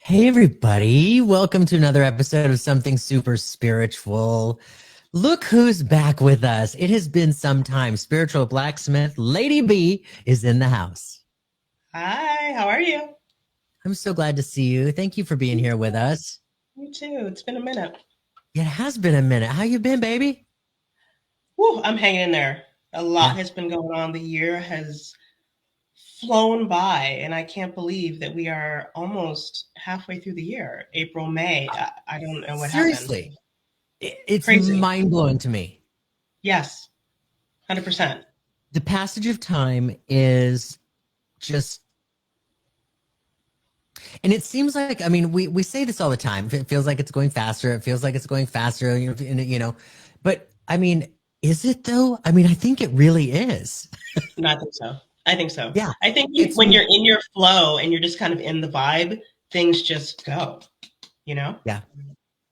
Hey, everybody. Welcome to another episode of Something Super Spiritual. Look who's back with us. It has been some time. Spiritual Blacksmith Lady B is in the house. Hi, how are you? I'm so glad to see you. Thank you for being Me here with too. us. Me too. It's been a minute. It has been a minute. How you been, baby? Whew, I'm hanging in there. A lot Yeah. has been going on. The year has flown by, and I can't believe that we are almost halfway through the year. April, May. I don't know what happened. Seriously, it's Crazy. mind-blowing to me. Yes, 100%. The passage of time is just, and it seems like, I mean, we say this all the time. It feels like it's going faster. It feels like it's going faster, but I mean, is it though? I mean, I think it really is. No, I think so. I think so. Yeah. I think It's, when you're in your flow and you're just kind of in the vibe, things just go, you know? yeah.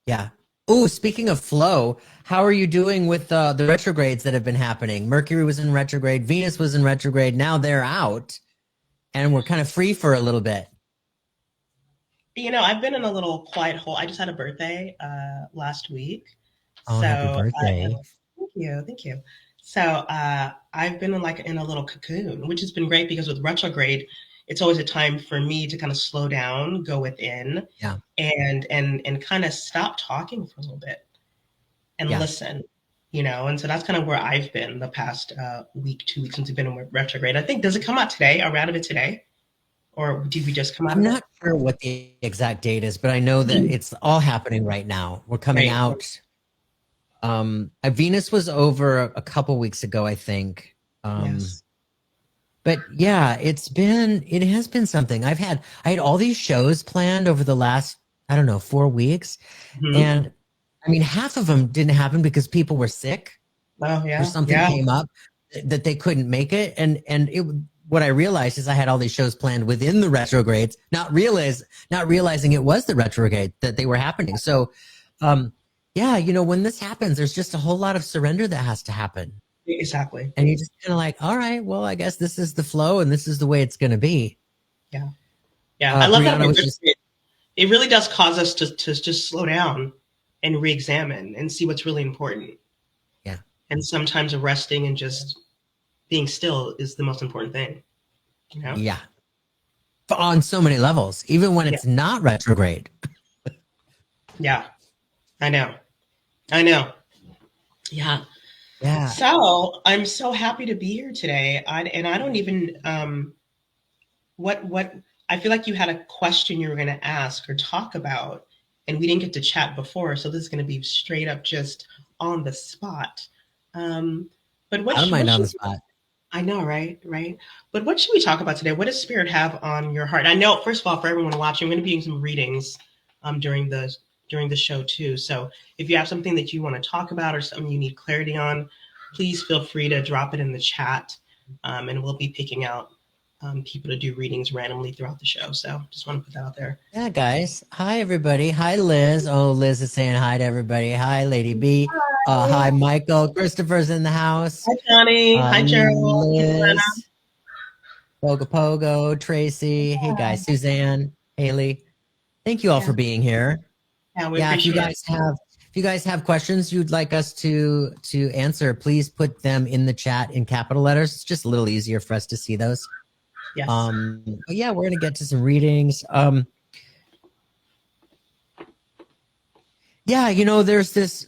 Yeah. Oh, speaking of flow, how are you doing with the retrogrades that have been happening? Mercury was in retrograde, Venus was in retrograde. Now they're out and we're kind of free for a little bit. I've been in a little quiet hole. I just had a birthday last week. Oh, So happy I birthday. thank you, thank you. So I've been in a little cocoon, which has been great because with retrograde, it's always a time for me to kind of slow down, go within, Yeah. and kind of stop talking for a little bit and Yeah. listen. And so that's kind of where I've been the past week, 2 weeks since we've been in retrograde. I think, does it come out today? Are we out of it today? Or did we just come out I'm of it? not sure what the exact date is, but I know that it's all happening right now. We're coming Right. out. Venus was over a couple weeks ago, I think. Yes. But yeah, it has been something. I had all these shows planned over the last, I don't know, 4 weeks. Mhm. And I mean, half of them didn't happen because people were sick Oh, or yeah. something Yeah. came up that they couldn't make it. What I realized is I had all these shows planned within the retrogrades, not realizing it was the retrograde that they were happening. So, yeah, when this happens, there's just a whole lot of surrender that has to happen. Exactly. And you're just kind of like, all right, well, I guess this is the flow and this is the way it's going to be. Yeah. Yeah. I love that Brianna about was just, retrograde. It really does cause us to just slow down and re-examine and see what's really important. yeah, And sometimes resting and just being still is the most important thing, you know? yeah, on so many levels, even when Yeah. it's not retrograde. Yeah. I know. I know. Yeah. Yeah. So I'm so happy to be here today. I don't even what I feel like you had a question you were going to ask or talk about, and we didn't get to chat before, so this is going to be straight up just on the spot. Um, but I don't what mind on should the spot. I know, right? Right. But what should we talk about today? What does Spirit have on your heart? I know, first of all, for everyone watching, I'm going to be doing some readings during the show too. So if you have something that you want to talk about or something you need clarity on, please feel free to drop it in the chat, and we'll be picking out people to do readings randomly throughout the show. So just want to put that out there. Yeah, guys. Hi, everybody. Hi, Liz. Oh, Liz is saying hi to everybody. Hi, Lady B. Hi, Hi. Michael. Christopher's in the house. Hi, Johnny. Hi, Gerald. Hey, Glenna. Liz, Pogo Pogo, Tracy. Hey, guys. Suzanne, Haley. Thank you all for Yeah. being here. Yeah, we Yeah, appreciate it. if you guys have questions you'd like us to answer, please put them in the chat in capital letters. It's just a little easier for us to see those. Yes. But yeah, we're gonna get to some readings. Yeah, there's this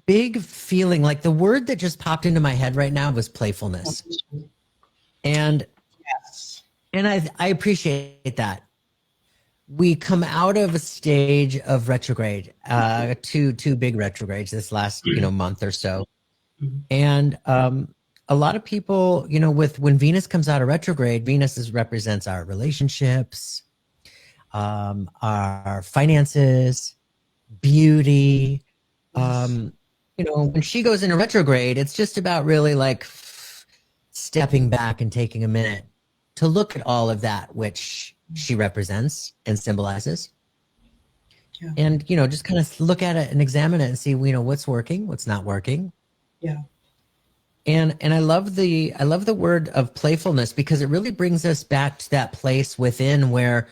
big feeling, like the word that just popped into my head right now was playfulness. And Yes. and I appreciate that. We come out of a stage of retrograde, two big retrogrades this last month or so. Mhm. And a lot of people, with when Venus comes out of retrograde, represents our relationships, our finances, beauty. Yes. When she goes into retrograde, it's just about really like stepping back and taking a minute to look at all of that which she represents and symbolizes. Yeah. And, just kind of look at it and examine it and see, what's working, what's not working. Yeah. And I love the word of playfulness because it really brings us back to that place within where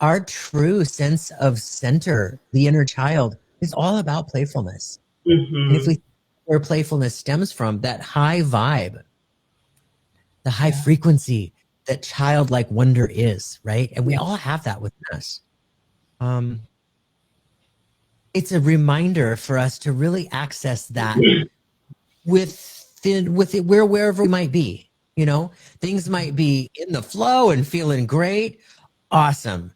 our true sense of center, the inner child, is all about playfulness. And if Mm-hmm. we where playfulness stems from, that high vibe, the high Yeah. frequency that childlike wonder is, right? And we Yeah. all have that within us. Um, it's a reminder for us to really access that with it, wherever we might be. You know, things might be in the flow and feeling great. Awesome.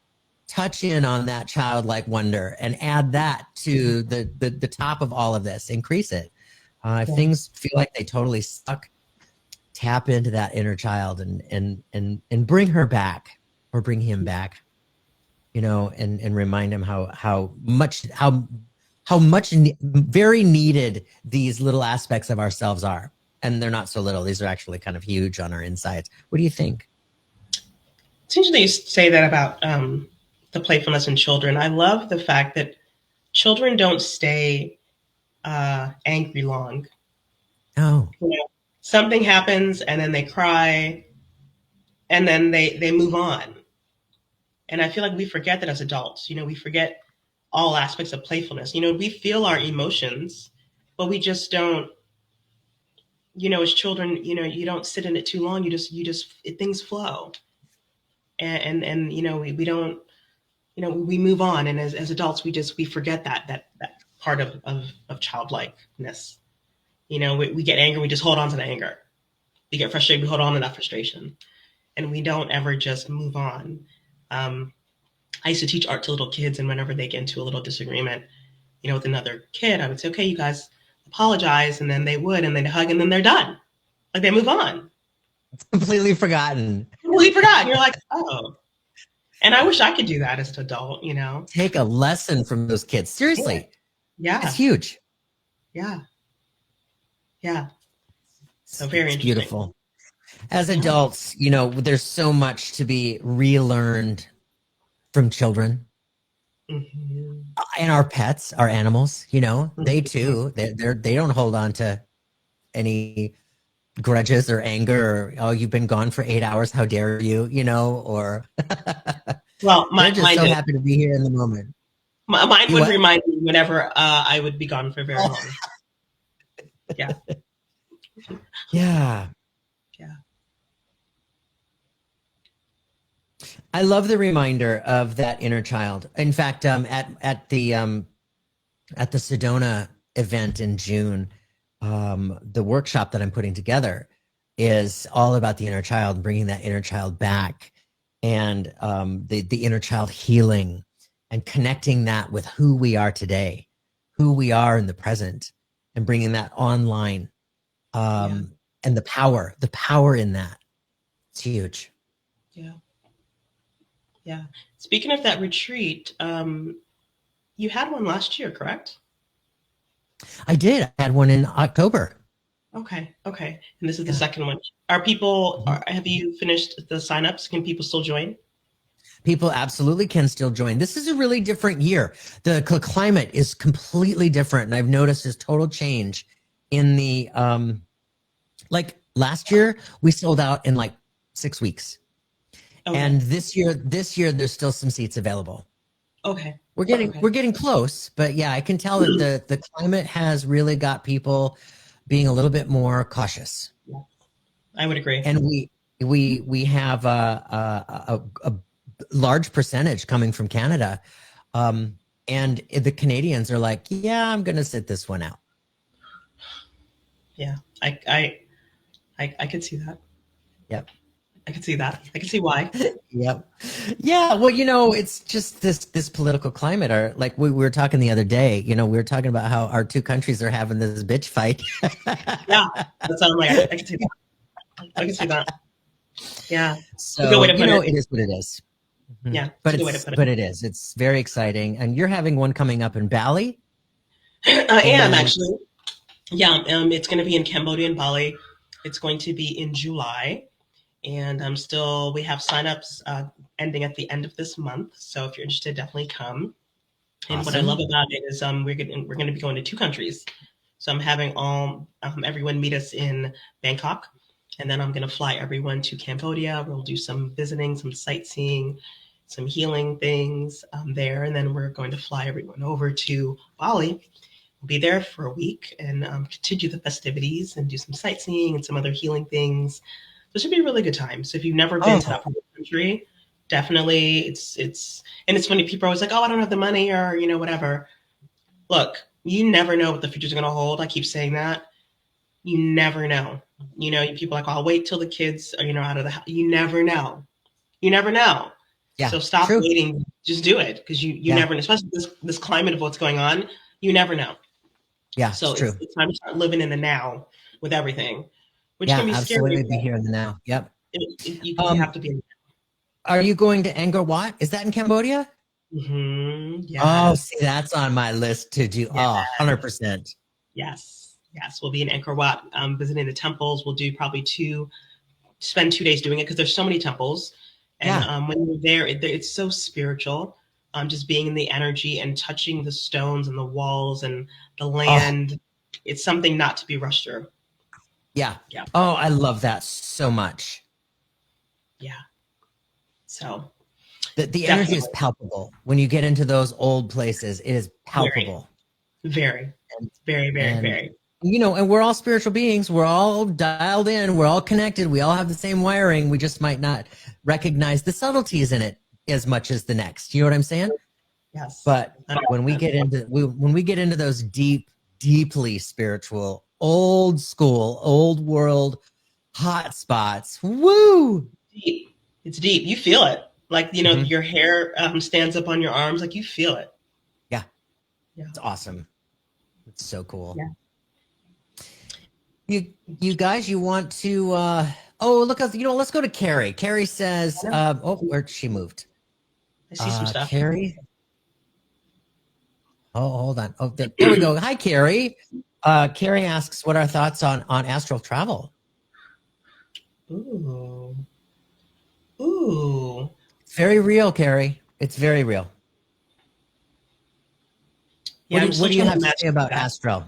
Touch in on that childlike wonder and add that to the top of all of this. Increase it. If Yeah. things feel like they totally suck, tap into that inner child and bring her back or bring him back. You know, and remind him how much very needed these little aspects of ourselves are. And they're not so little. These are actually kind of huge on our insides. What do you think? It's interesting you say that about the playfulness in children. I love the fact that children don't stay angry long. Oh, You know, something happens and then they cry and then they move on. And I feel like we forget that as adults. We forget all aspects of playfulness. We feel our emotions, but we just don't. As children, you don't sit in it too long. Things flow, and we don't. We move on, and as adults, we forget that part of childlikeness. We get angry, we just hold on to the anger. We get frustrated, we hold on to that frustration, and we don't ever just move on. I used to teach art to little kids, and whenever they get into a little disagreement, with another kid, I would say, "Okay, you guys apologize," and then they would, and they'd hug, and then they're done. Like they move on. completely forgotten. Completely forgot. And you're like, oh. And I wish I could do that as an adult. Take a lesson from those kids. Seriously, it's Yeah. huge. Yeah. Yeah. So very It's interesting. beautiful. As adults, there's so much to be relearned from children. Mm-hmm. And our pets, our animals, they Mm-hmm. too, they don't hold on to any grudges or anger or, oh, you've been gone for 8 hours, how dare you, or Well, they're just mine so did. happy to be here in the moment. Mine You would what? remind me whenever I would be gone for very long. Yeah. Yeah. Yeah. I love the reminder of that inner child. In fact, at the Sedona event in June, the workshop that I'm putting together is all about the inner child, bringing that inner child back, and the inner child healing, and connecting that with who we are today, who we are in the present, and bringing that online, and the power in that. It's huge. Yeah. Yeah. Speaking of that retreat, you had one last year, correct? I did. I had one in October. Okay. Okay. And this is the Yeah. second one. Have you finished the signups? Can people still join? People absolutely can still join. This is a really different year. The climate is completely different, and I've noticed this total change in the like last year we sold out in like 6 weeks. Okay. And this year there's still some seats available. Okay. We're getting close, but yeah, I can tell that the climate has really got people being a little bit more cautious. Yeah, I would agree. And we have a large percentage coming from Canada. And the Canadians are like, yeah, I'm going to sit this one out. Yeah, I could see that. Yep. I could see that. I can see why. Yep. Yeah. Well, it's just this political climate. Or like we were talking the other day, we were talking about how our two countries are having this bitch fight. Yeah, that sounds like I can see that. I can see that. Yeah. So, Good way to put it. it is what it is. Mhm. Yeah, But it's a good way to put it. but it is. It's very exciting. And you're having one coming up in Bali? I am And actually. Yeah, it's going to be in Cambodia and Bali. It's going to be in July, and we have signups ending at the end of this month. So if you're interested, definitely come. And what I awesome. love about it is we're going to be going to 2 countries. So I'm having everyone meet us in Bangkok, and then I'm going to fly everyone to Cambodia. We'll do some visiting, some sightseeing, some healing things there, and then we're going to fly everyone over to Bali. We'll be there for a week and continue the festivities and do some sightseeing and some other healing things. So it should be a really good time. So if you've never been to that part of the country, definitely it's and it's funny, people are always like, oh, I don't have the money or whatever. Look, you never know what the future's going to hold. I keep saying that. You never know. People are like, oh, I'll wait till the kids are out of the house. You never know. You never know. Yeah, So stop true. waiting. Just do it, because you never know, especially this climate of what's going on. You never know. Yeah, So it's true. it's time to start living in the now with everything, which Yeah, can be absolutely. scary. Be here in the now. Yep. You have to be. Are you going to Angkor Wat? Is that in Cambodia? Yes. Oh, see, that's on my list to do. Yes. Oh, 100%. Yes. We'll be in Angkor Wat, visiting the temples. We'll do probably spend 2 days doing it, because there's so many temples. And when you're there, it's so spiritual. Just being in the energy and touching the stones and the walls and the land. Oh. It's something not to be rushed through. Yeah. Oh, I love that so much. Yeah. So the energy is palpable when you get into those old places. It is palpable. Very. Very. And we're all spiritual beings. We're all dialed in. We're all connected. We all have the same wiring. We just might not recognize the subtleties in it as much as the next. You know what I'm saying? Yes. But when we get into those deeply spiritual, old school, old world hot spots, woo! Deep. It's deep. You feel it. Like, your hair stands up on your arms. Like, you feel it. Yeah. It's awesome. It's so cool. Yeah. You guys, you want to look, let's go to Carrie. Carrie says, where she moved. I see some stuff. Carrie. Oh, hold on. Oh, there we go. Hi, Carrie. Carrie asks what our thoughts on astral travel. Ooh. It's very real, Carrie. It's very real. Yeah, what do you have to say about astral?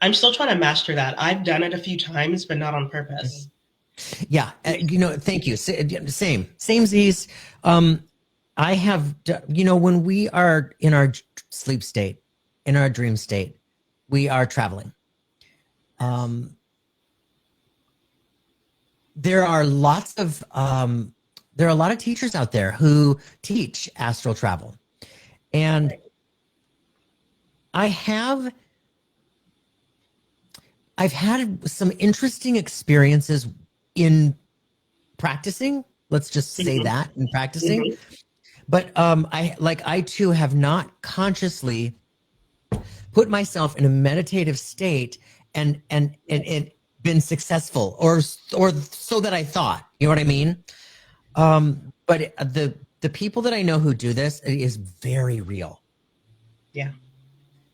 I'm still trying to master that. I've done it a few times, but not on purpose. Yeah. Thank you. Same Z's. I have, when we are in our sleep state, in our dream state, we are traveling. There are a lot of teachers out there who teach astral travel. And I've had some interesting experiences in practicing. Let's just say that, in practicing. But I too have not consciously put myself in a meditative state and been successful, or so that I thought. You know what I mean? But the people that I know who do this, it is very real. Yeah.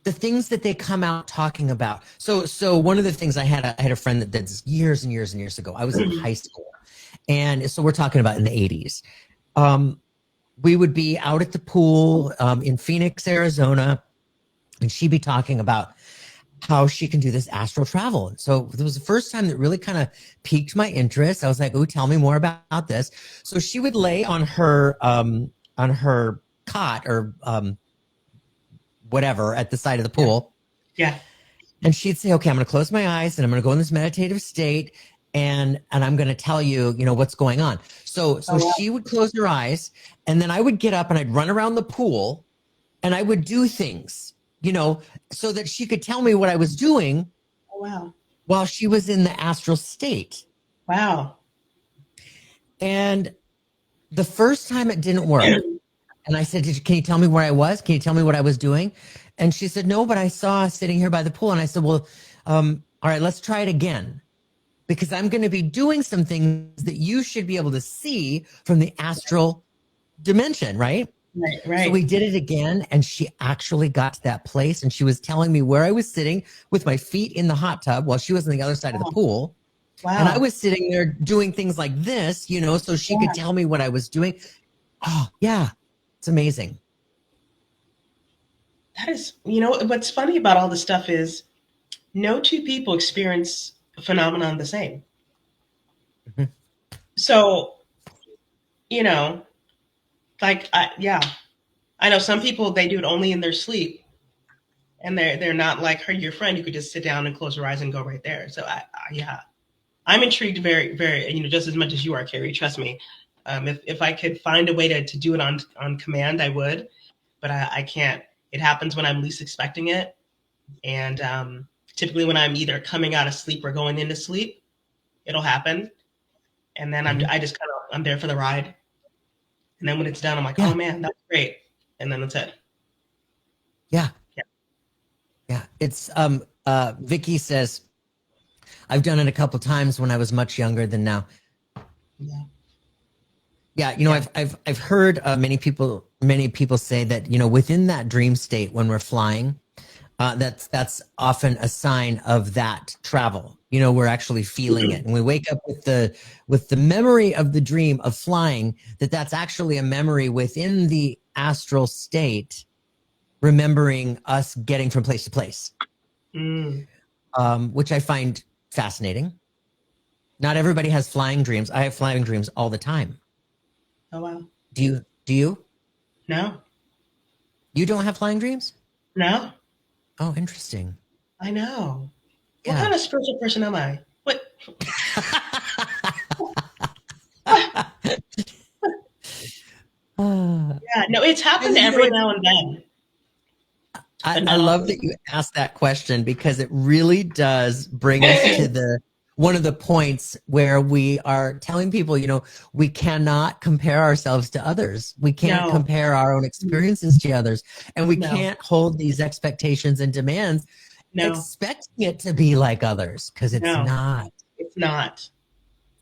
The things that they come out talking about. So one of the things I had a friend that did this years and years and years ago. I was in high school, and so we're talking about in the 80s. We would be out at the pool in Phoenix, Arizona, and she'd be talking about how she can do this astral travel. And so it was the first time that really kind of piqued my interest. I was like, "Oh, tell me more about this." So she would lay on her cot or whatever at the side of the pool. Yeah. And she'd say, "Okay, I'm going to close my eyes and I'm going to go in this meditative state, and I'm going to tell you, what's going on." So she would close her eyes, and then I would get up and I'd run around the pool, and I would do things, so that she could tell me what I was doing. Oh, wow. While she was in the astral state. Wow. And the first time it didn't work. And I said, "Can you tell me where I was? Can you tell me what I was doing?" And she said, "No, but I saw us sitting here by the pool." And I said, "Well, all right, let's try it again. Because I'm going to be doing some things that you should be able to see from the astral dimension, right?" Right. So we did it again, and she actually got to that place, and she was telling me where I was sitting with my feet in the hot tub while she was on the other side of the pool. Wow. And I was sitting there doing things like this, so she could tell me what I was doing. Oh, yeah. It's amazing. That is, what's funny about all this stuff is no two people experience a phenomenon the same. Mm-hmm. So, Like, yeah, I know some people, they do it only in their sleep, and they're not like her, your friend. You could just sit down and close your eyes and go right there. So yeah, I'm intrigued very, very, just as much as you are, Carrie. Trust me. If I could find a way to do it on command, I would, but I can't. It happens when I'm least expecting it, and typically when I'm either coming out of sleep or going into sleep, it'll happen, and then I just kind of I'm there for the ride, and then when it's done, I'm like, Yeah. oh man, that's great, and then that's it. Yeah. Yeah. Yeah. It's Vicky says, I've done it a couple times when I was much younger than now. Yeah. Yeah, Yeah. I've heard many people say that within that dream state when we're flying, that's often a sign of that travel. We're actually feeling it, and we wake up with the memory of the dream of flying. That's actually a memory within the astral state, remembering us getting from place to place, which I find fascinating. Not everybody has flying dreams. I have flying dreams all the time. Oh wow. Do you? Do you? No. You don't have flying dreams? No. Oh, interesting. I know. What Yeah. kind of spiritual person am I? What? Yeah, no, it's happened every now and then. I love that you asked that question, because it really does bring us to one of the points where we are telling people, we cannot compare ourselves to others. We can't compare our own experiences to others. And we can't hold these expectations and demands expecting it to be like others, because it's not. It's not.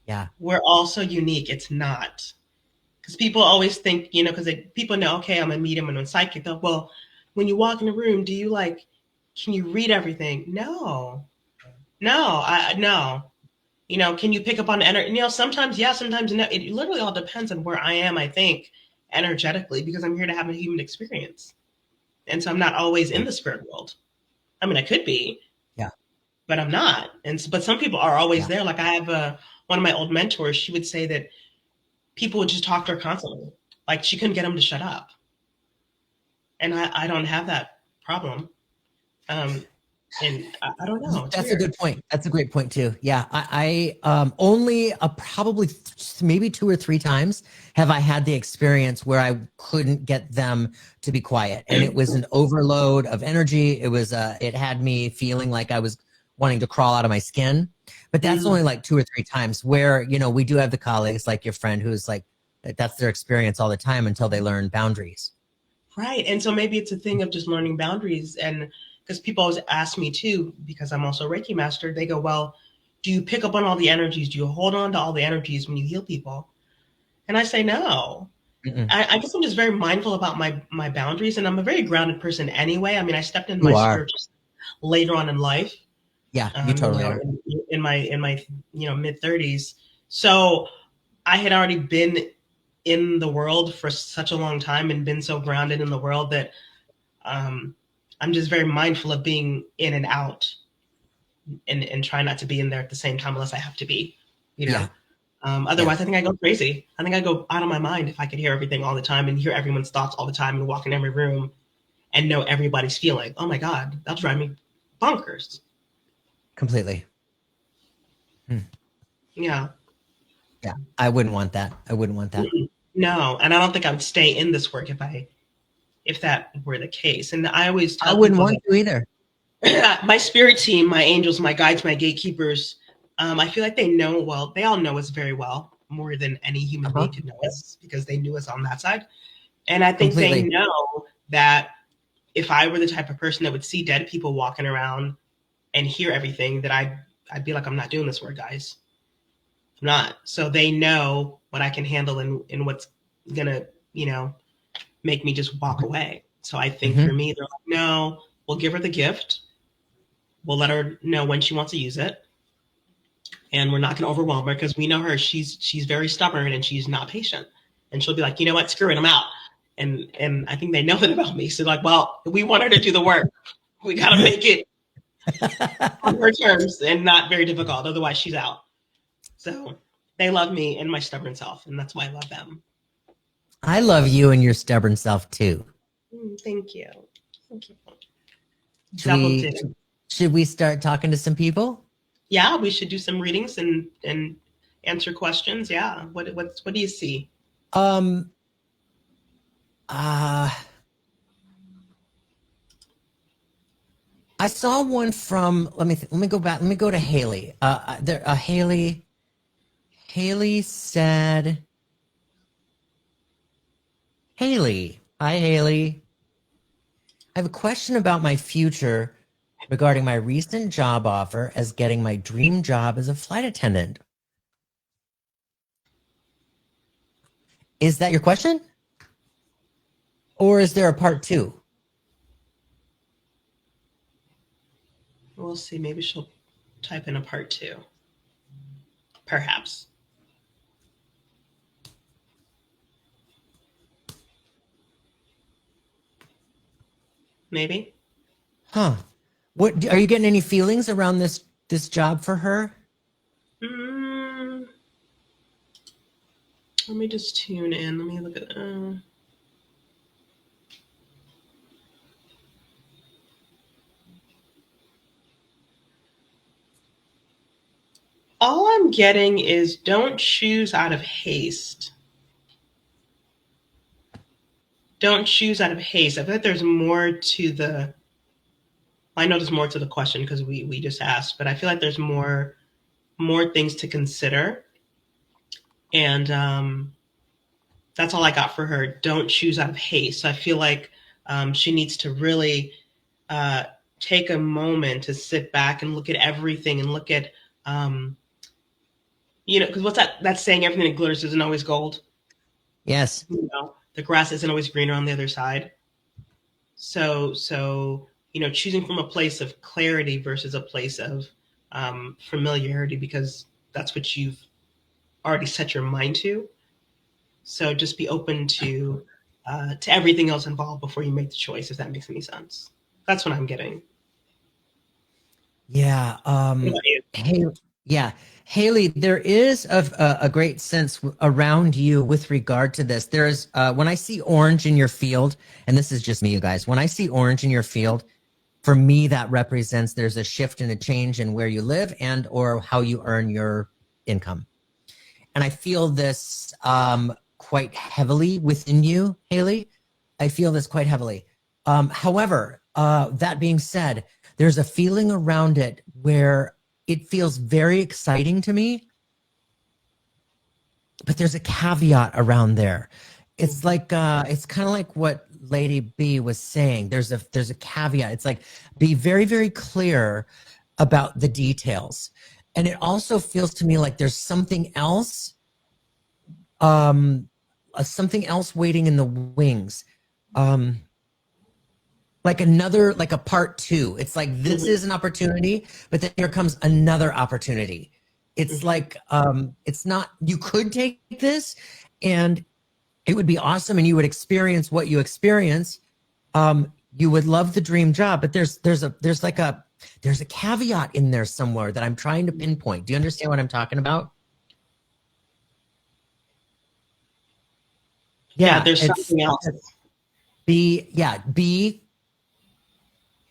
Yeah. We're all so unique. It's not. Because people always think, because people know, okay, I'm a medium and I'm psychic. They'll, well, when you walk in a room, can you read everything? No. No. Can you pick up on energy? Sometimes yeah, sometimes no. It literally all depends on where I am, I think, energetically, because I'm here to have a human experience. And so I'm not always in the spirit world. I mean, I could be. Yeah. But I'm not. But some people are always there. Like I have one of my old mentors, she would say that people would just talk to her constantly. Like she couldn't get them to shut up. And I don't have that problem. And I don't know. That's weird. A good point. That's a great point too. Yeah. I only probably maybe 2 or 3 times have I had the experience where I couldn't get them to be quiet. And it was an overload of energy. It had me feeling like I was wanting to crawl out of my skin. But that's only like 2 or 3 times where, we do have the colleagues like your friend who's like, that's their experience all the time until they learn boundaries. Right. And so maybe it's a thing of just learning boundaries. And because people always ask me too, because I'm also a Reiki master, they go, well, do you pick up on all the energies? Do you hold on to all the energies when you heal people? And I say, no. I guess I'm just very mindful about my boundaries, and I'm a very grounded person anyway. I mean, I stepped into my spiritual later on in life. Yeah, you totally are. In my mid 30s. So I had already been in the world for such a long time and been so grounded in the world that I'm just very mindful of being in and out, and try not to be in there at the same time unless I have to be, Yeah. Otherwise, I think I go crazy. I think I go out of my mind if I could hear everything all the time and hear everyone's thoughts all the time and walk in every room and know everybody's feeling. Oh my God, that'll drive me bonkers. Completely. Yeah. Yeah. I wouldn't want that. No. And I don't think I would stay in this work if that were the case. And I always tell I wouldn't want to either. My spirit team, my angels, my guides, my gatekeepers, I feel like they all know us very well, more than any human being could know us, because they knew us on that side. And I think they know that if I were the type of person that would see dead people walking around and hear everything, that I'd be like, I'm not doing this work, guys. I'm not. So they know what I can handle and what's gonna, make me just walk away. So I think for me, they're like, no, we'll give her the gift. We'll let her know when she wants to use it. And we're not going to overwhelm her, because we know her. She's very stubborn and she's not patient. And she'll be like, you know what? Screw it. I'm out. And I think they know that about me. So like, well, we want her to do the work. We got to make it on her terms and not very difficult. Otherwise, she's out. So they love me and my stubborn self. And that's why I love them. I love you and your stubborn self too. Thank you. Thank you. Should Double we dip. should we start talking to some people? Yeah, we should do some readings and answer questions. Yeah. What do you see? Um uh I saw one from let me go back. Let me go to Haley. Haley said Haley. Hi Haley. I have a question about my future regarding my recent job offer as getting my dream job as a flight attendant. Is that your question? Or is there a part two? We'll see. Maybe she'll type in a part two. Perhaps. Maybe. Huh. What are you getting any feelings around this job for her? Mm, let me just tune in. Let me look at. All I'm getting is don't choose out of haste. Don't choose out of haste. I feel like there's more to the. I know there's more to the question because we just asked, but I feel like there's more things to consider, and that's all I got for her. Don't choose out of haste. So I feel like she needs to really uh, take a moment to sit back and look at everything and look at um, because what's that saying? Everything that glitters isn't always gold. Yes. The grass isn't always greener on the other side. So choosing from a place of clarity versus a place of familiarity, because that's what you've already set your mind to. So just be open to everything else involved before you make the choice, if that makes any sense. That's what I'm getting. Yeah. What about you? Hey, yeah. Haley, there is a great sense around you with regard to this. There's when I see orange in your field, and this is just me, you guys. When I see orange in your field, for me, that represents there's a shift and a change in where you live and or how you earn your income. And I feel this quite heavily within you, Haley. I feel this quite heavily. However, that being said, there's a feeling around it where it feels very exciting to me, but there's a caveat around there. It's like it's kind of like what Lady B was saying. There's a caveat. It's like be very, very clear about the details. And it also feels to me like there's um something else waiting in the wings. Um like a part two. It's like this Mhm, is an opportunity, but then here comes another opportunity. It's mhm. like it's not you could take this and it would be awesome and you would experience what you experience. You would love the dream job, but there's a caveat in there somewhere that I'm trying to pinpoint. Do you understand what I'm talking about? Yeah, Yeah, there's something else. be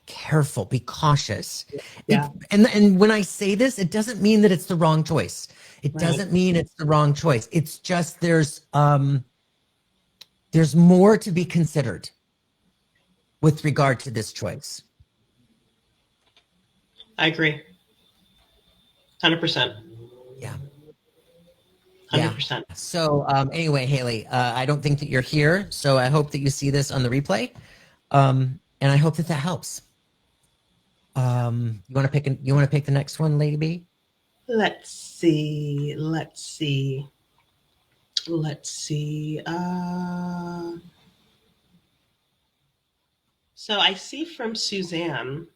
careful, be cautious. Yeah, And when I say this, it doesn't mean that it's the wrong choice. It right. doesn't mean it's the wrong choice. It's just there's more to be considered with regard to this choice. I agree. 100%. Yeah. Yeah. 100%. So anyway, Haley, I don't think that you're here, so I hope that you see this on the replay, and I hope that that helps. You want to pick the next one, Lady B? Let's see. Let's see. Let's see. So I see from Suzanne,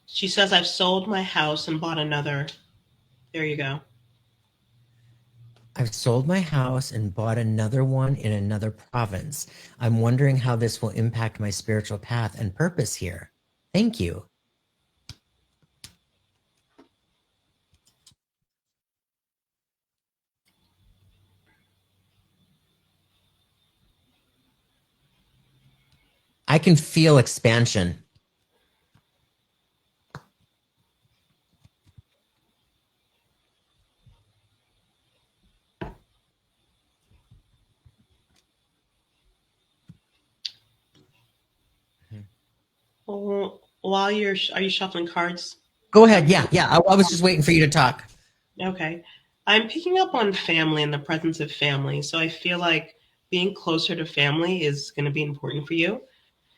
she says, I've sold my house and bought another. There you go. I've sold my house and bought another one in another province. I'm wondering how this will impact my spiritual path and purpose here. Thank you. I can feel expansion. Well, are you shuffling cards? Go Is that ahead. what you're Yeah, doing? yeah. I was just waiting for you to talk. Okay. I'm picking up on family and the presence of family. So I feel like being closer to family is going to be important for you.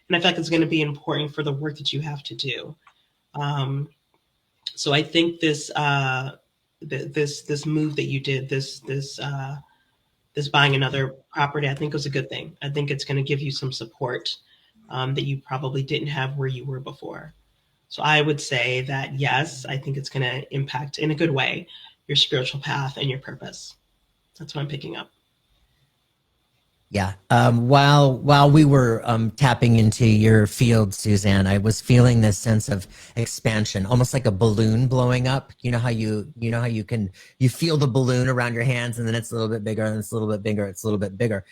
And I feel like it's going to be important for the work that you have to do. Um, so I think this move that you did, this buying another property, I think was a good thing. I think it's going to give you some support that you probably didn't have where you were before. So I would say that yes, I think it's going to impact in a good way your spiritual path and your purpose. That's what I'm picking up. Yeah. While we were tapping into your field, Suzanne, I was feeling this sense of expansion, almost like a balloon blowing up. You know how you feel the balloon around your hands, and then it's a little bit bigger, and it's a little bit bigger, it's a little bit bigger.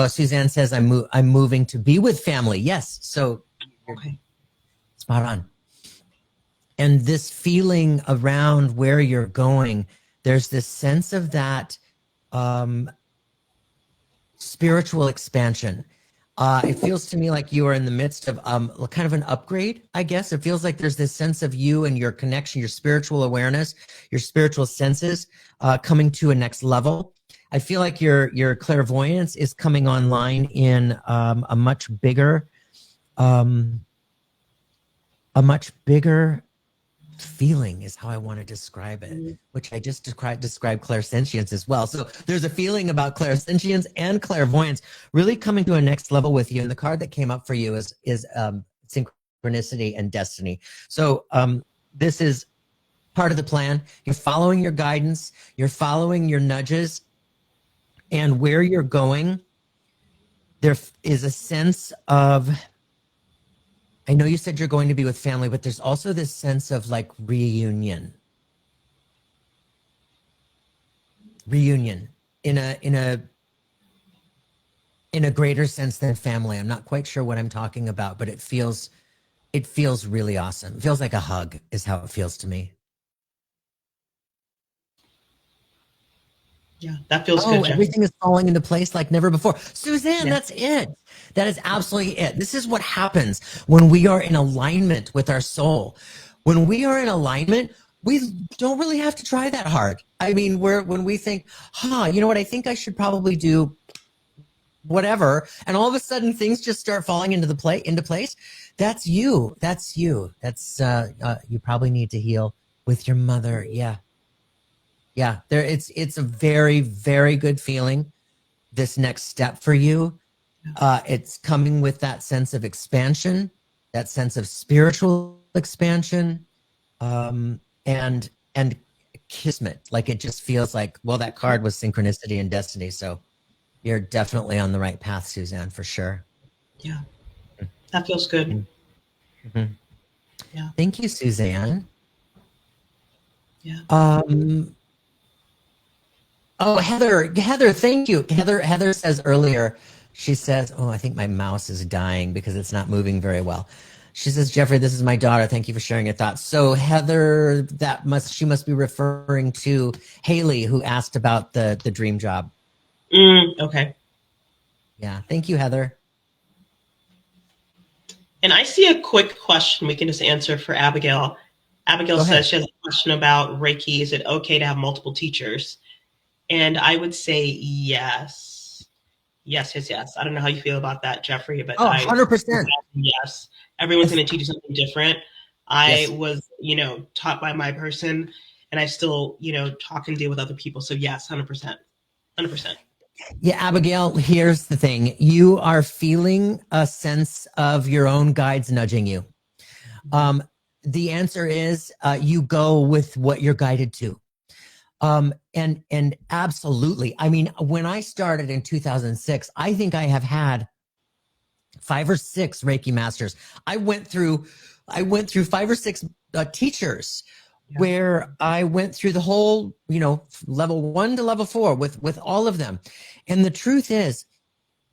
Suzanne says I'm moving to be with family. Yes. So Okay. spot on. And this feeling around where you're going, there's this sense of that spiritual expansion. It feels to me like you are in the midst of kind of an upgrade, I guess. It feels like there's this sense of you and your connection, your spiritual awareness, your spiritual senses coming to a next level. I feel like your clairvoyance is coming online in a much bigger feeling is how I want to describe it, which I just described clairsentience as well. So there's a feeling about clairsentience and clairvoyance really coming to a next level with you. And the card that came up for you is synchronicity and destiny. So this is part of the plan. You're following your guidance. You're following your nudges. And where you're going, there is a sense of, I know you said you're going to be with family, but there's also this sense of like reunion in a greater sense than family. I'm not quite sure what I'm talking about, but it feels really awesome. It feels like a hug is how it feels to me. Yeah, that feels good, Jeff. Everything is falling into place like never before. Suzanne, Yeah. that's it. That is absolutely it. This is what happens when we are in alignment with our soul. When we are in alignment, we don't really have to try that hard. I mean, when we think, you know what, I think I should probably do whatever, and all of a sudden things just start falling into place. That's you. That's you. That's you probably need to heal with your mother. Yeah. Yeah, it's a very, very good feeling. This next step for you, it's coming with that sense of expansion, that sense of spiritual expansion, and kismet. Like it just feels like, well, that card was synchronicity and destiny. So you're definitely on the right path, Suzanne, for sure. Yeah, that feels good. Mm-hmm. Yeah. Thank you, Suzanne. Yeah. Oh, Heather, thank you. Heather says earlier, she says, I think my mouse is dying because it's not moving very well. She says, Jeffrey, this is my daughter. Thank you for sharing your thoughts. So Heather, she must be referring to Haley, who asked about the dream job. Okay. Yeah. Thank you, Heather. And I see a quick question we can just answer for Abigail. Abigail says she has a question about Reiki. Is it okay to have multiple teachers? And I would say yes. Yes. I don't know how you feel about that, Jeffrey, but 100%. Yes. Everyone's going to teach you something different. I was, taught by my person, and I still, talk and deal with other people. So yes, 100%. 100%. Yeah, Abigail, here's the thing. You are feeling a sense of your own guides nudging you. The answer is you go with what you're guided to. And absolutely. I mean, when I started in 2006, I think I have had 5 or 6 Reiki masters. I went through 5 or 6 teachers where I went through the whole, level 1 to level 4 with all of them. And the truth is,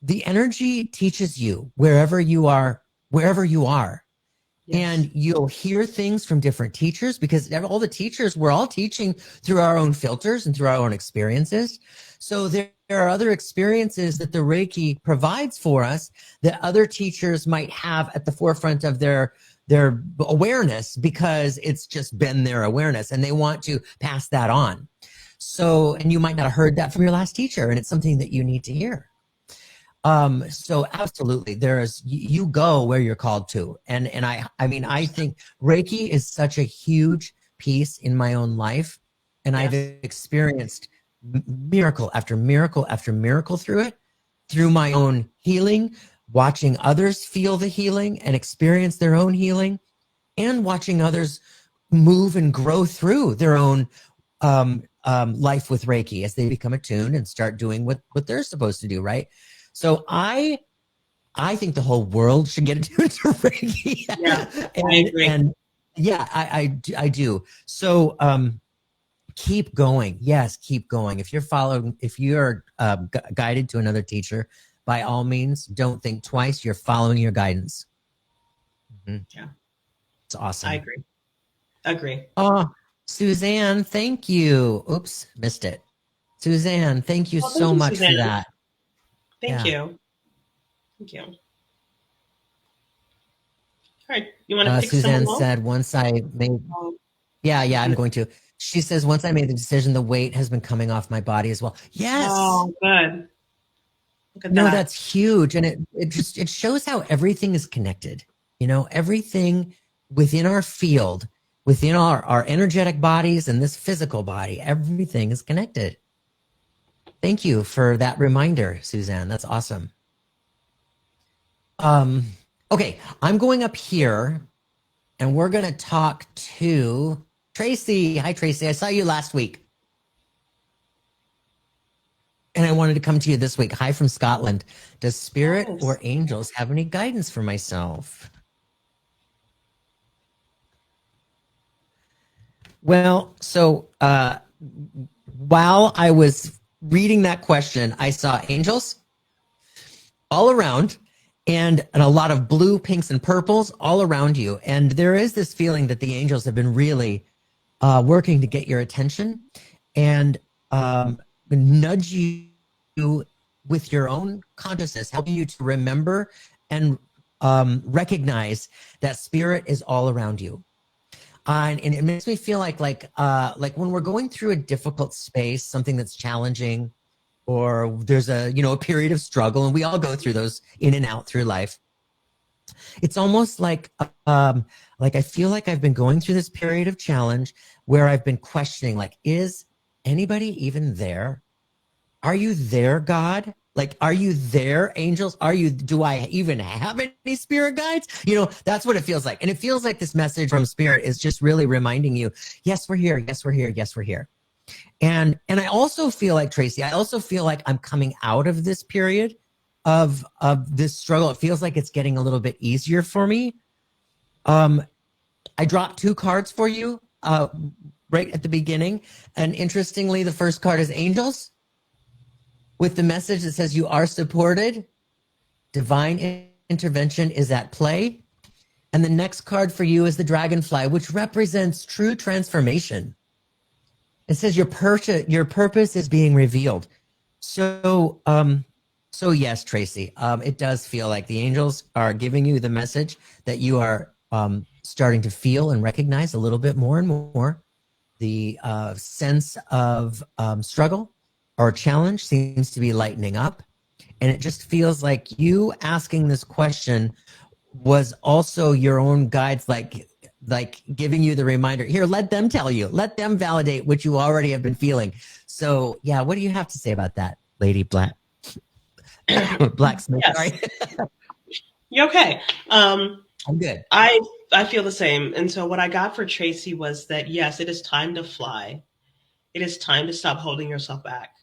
the energy teaches you wherever you are, wherever you are. Yes. And you'll hear things from different teachers, because all the teachers, we're all teaching through our own filters and through our own experiences. So there are other experiences that the Reiki provides for us that other teachers might have at the forefront of their awareness, because it's just been their awareness and they want to pass that on. So, and you might not have heard that from your last teacher, and it's something that you need to hear. So absolutely, you go where you're called to. And I mean, I think Reiki is such a huge piece in my own life, and Yes. I've experienced miracle after miracle after miracle through it, through my own healing, watching others feel the healing and experience their own healing, and watching others move and grow through their own life with Reiki as they become attuned and start doing what they're supposed to do, right? So I think the whole world should get attuned to Reiki. Yeah, I agree. And yeah, I do. So keep going. Yes, keep going. If you're guided to another teacher, by all means, don't think twice. You're following your guidance. Mm-hmm. Yeah, it's awesome. I agree. Oh, Suzanne, thank you. Oops, missed it. Suzanne, thank you so much for that. Thank you. All right, you want to pick Suzanne someone said, once I made, I'm going to. She says, once I made the decision, the weight has been coming off my body as well. Yes. Oh, good. Look at that. That's huge. And it shows how everything is connected. Everything within our field, within our energetic bodies and this physical body, everything is connected. Thank you for that reminder, Suzanne. That's awesome. Okay, I'm going up here and we're going to talk to Tracy. Hi, Tracy. I saw you last week. And I wanted to come to you this week. Hi from Scotland. Does spirit or angels have any guidance for myself? Well, so while I was reading that question, I saw angels all around, and a lot of blue, pinks, and purples all around you. And there is this feeling that the angels have been really working to get your attention and nudge you with your own consciousness, helping you to remember and recognize that spirit is all around you. And it makes me feel like when we're going through a difficult space, something that's challenging, or there's a period of struggle, and we all go through those in and out through life. It's almost like I feel like I've been going through this period of challenge where I've been questioning, like, is anybody even there? Are you there, God? Like, are you there, angels? Do I even have any spirit guides? That's what it feels like. And it feels like this message from spirit is just really reminding you, yes, we're here. Yes, we're here. Yes, we're here. And I also feel like, Tracy, I'm coming out of this period of this struggle. It feels like it's getting a little bit easier for me. I dropped 2 cards for you right at the beginning. And interestingly, the first card is angels, with the message that says you are supported. Divine intervention is at play. And the next card for you is the dragonfly, which represents true transformation. It says your purpose is being revealed. So yes, Tracy, it does feel like the angels are giving you the message that you are starting to feel and recognize a little bit more and more. The sense of struggle or challenge seems to be lightening up. And it just feels like you asking this question was also your own guides, like giving you the reminder, here, let them tell you, let them validate what you already have been feeling. So yeah, what do you have to say about that, Lady Blacksmith? Yes. Sorry. You okay? I'm good. I feel the same. And so what I got for Tracy was that, yes, it is time to fly. It is time to stop holding yourself back.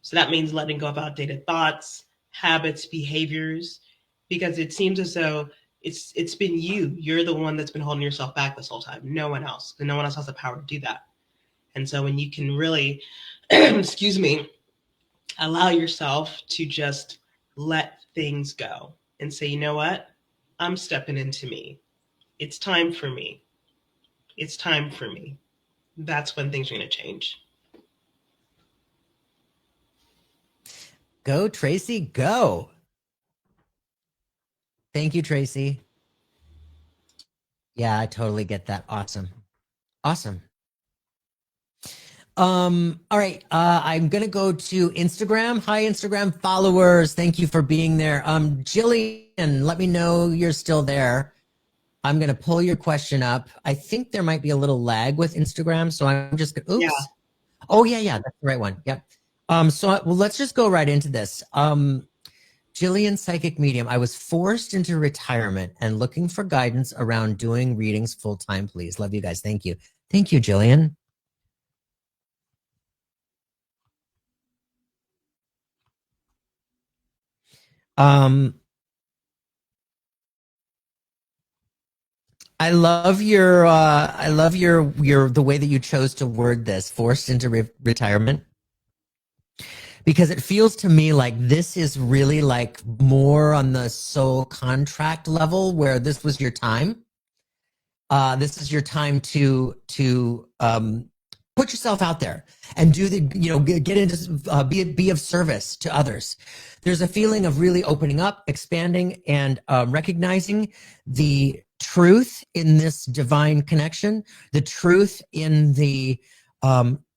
So that means letting go of outdated thoughts, habits, behaviors, because it seems as though it's been you. You're the one that's been holding yourself back this whole time. No one else. And no one else has the power to do that. And so when you can really, excuse me, allow yourself to just let things go and say, you know what? I'm stepping into me. It's time for me. It's time for me. That's when things are going to change. Go, Tracy, go. Thank you, Tracy. Yeah, I totally get that. Awesome. Awesome. All right. I'm gonna go to Instagram. Hi, Instagram followers. Thank you for being there. Jillian, let me know you're still there. I'm gonna pull your question up. I think there might be a little lag with Instagram, so I'm just gonna, oops. Yeah. Oh yeah, that's the right one. Yep. Well, let's just go right into this. Jillian, psychic medium. I was forced into retirement and looking for guidance around doing readings full time, please. Love you guys. Thank you. Thank you, Jillian. I love your the way that you chose to word this, forced into retirement, because it feels to me like this is really like more on the soul contract level where this was your time. This is your time to put yourself out there and do the, get into, be of service to others. There's a feeling of really opening up, expanding, and recognizing the truth in this divine connection, the truth in the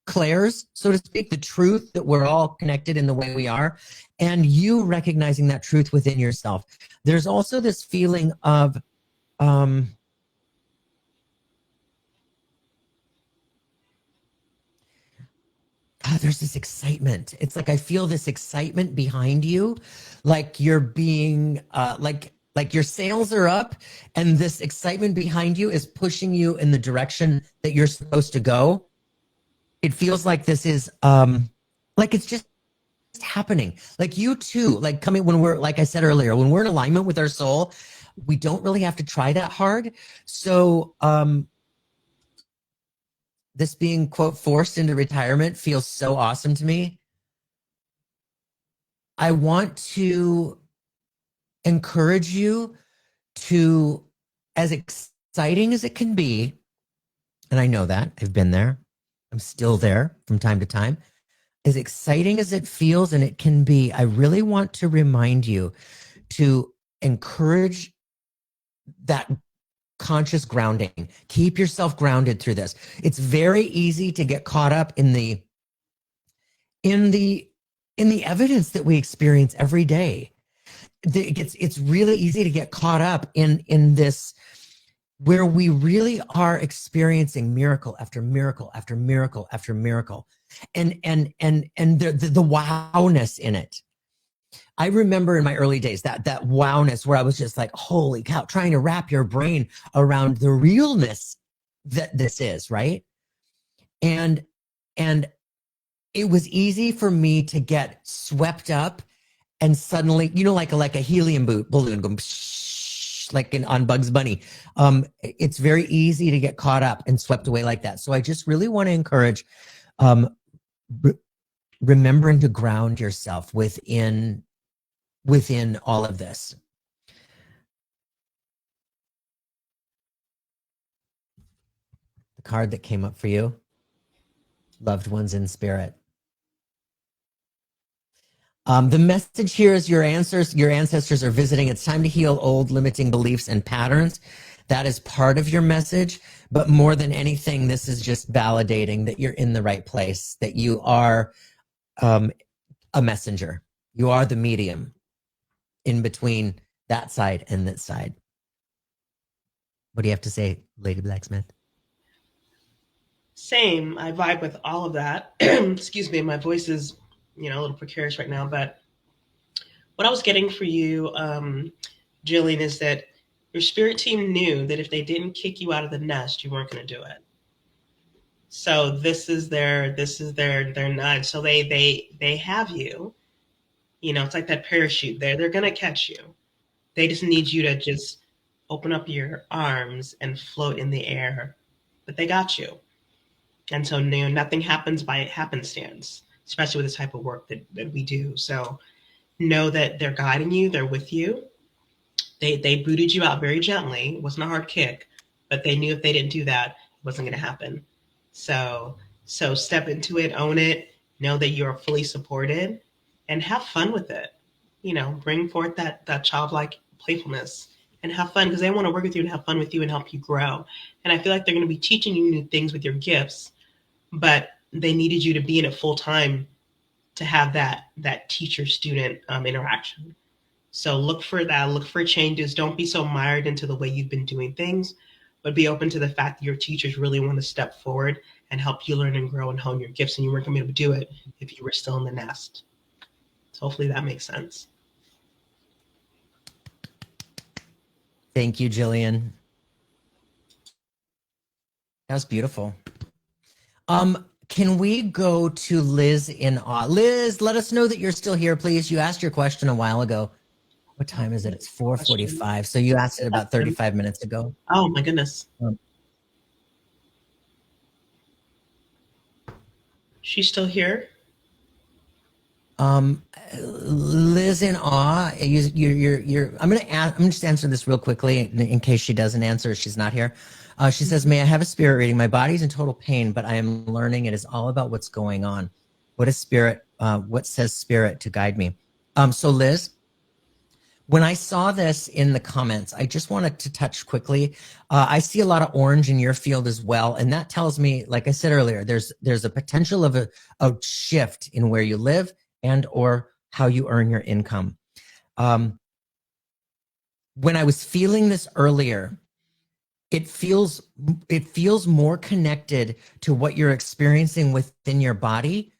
clairs, so to speak, the truth that we're all connected in the way we are, and you recognizing that truth within yourself. There's also this feeling of there's this excitement. It's like I feel this excitement behind you, like you're being like your sails are up, and this excitement behind you is pushing you in the direction that you're supposed to go. It feels like this is like it's just happening. Like you too, like coming when we're, like I said earlier, when we're in alignment with our soul, we don't really have to try that hard. So this being, quote, forced into retirement feels so awesome to me. I want to encourage you to, as exciting as it can be, and I know that, I've been there, I'm still there from time to time, as exciting as it feels and it can be, I really want to remind you to encourage that conscious grounding. Keep yourself grounded through this. It's very easy to get caught up in the evidence that we experience every day. It's really easy to get caught up in this, where we really are experiencing miracle after miracle after miracle after miracle, and the wowness in it. I remember in my early days that wowness where I was just like, holy cow, trying to wrap your brain around the realness that this is, right? And it was easy for me to get swept up and suddenly, like a helium balloon going like on Bugs Bunny. It's very easy to get caught up and swept away like that. So I just really want to encourage remembering to ground yourself within all of this. The card that came up for you, loved ones in spirit. The message here is your ancestors are visiting. It's time to heal old limiting beliefs and patterns. That is part of your message. But more than anything, this is just validating that you're in the right place, that you are a messenger. You are the medium in between that side and this side. What do you have to say, Lady Blacksmith? Same. I vibe with all of that. Excuse me, my voice is, a little precarious right now. But what I was getting for you, Jillian, is that your spirit team knew that if they didn't kick you out of the nest, you weren't going to do it. So this is their nudge. So they have you. It's like that parachute. They're going to catch you. They just need you to just open up your arms and float in the air. But they got you. And so nothing happens by happenstance, especially with this type of work that we do. So know that they're guiding you, they're with you. They booted you out very gently. It wasn't a hard kick, but they knew if they didn't do that, it wasn't going to happen. So step into it, own it, know that you are fully supported, and have fun with it. Bring forth that childlike playfulness and have fun, because they want to work with you and have fun with you and help you grow. And I feel like they're going to be teaching you new things with your gifts, but they needed you to be in it full time to have that teacher student interaction. So look for that, look for changes. Don't be so mired into the way you've been doing things, but be open to the fact that your teachers really want to step forward and help you learn and grow and hone your gifts. And you weren't going to be able to do it if you were still in the nest. So hopefully that makes sense. Thank you, Jillian. That was beautiful. Can we go to Liz in awe? Liz, let us know that you're still here, please. You asked your question a while ago. What time is it? It's 4:45. So you asked it about 35 minutes ago. Oh my goodness. She's still here? Liz in awe. I'm just answer this real quickly in case she doesn't answer. She's not here. She says, "May I have a spirit reading? My body's in total pain, but I am learning it is all about what's going on. What is spirit? What says spirit to guide me?" So Liz, when I saw this in the comments, I just wanted to touch quickly. I see a lot of orange in your field as well, and that tells me, like I said earlier, there's a potential of a shift in where you live and or how you earn your income. When I was feeling this earlier, it feels more connected to what you're experiencing within your body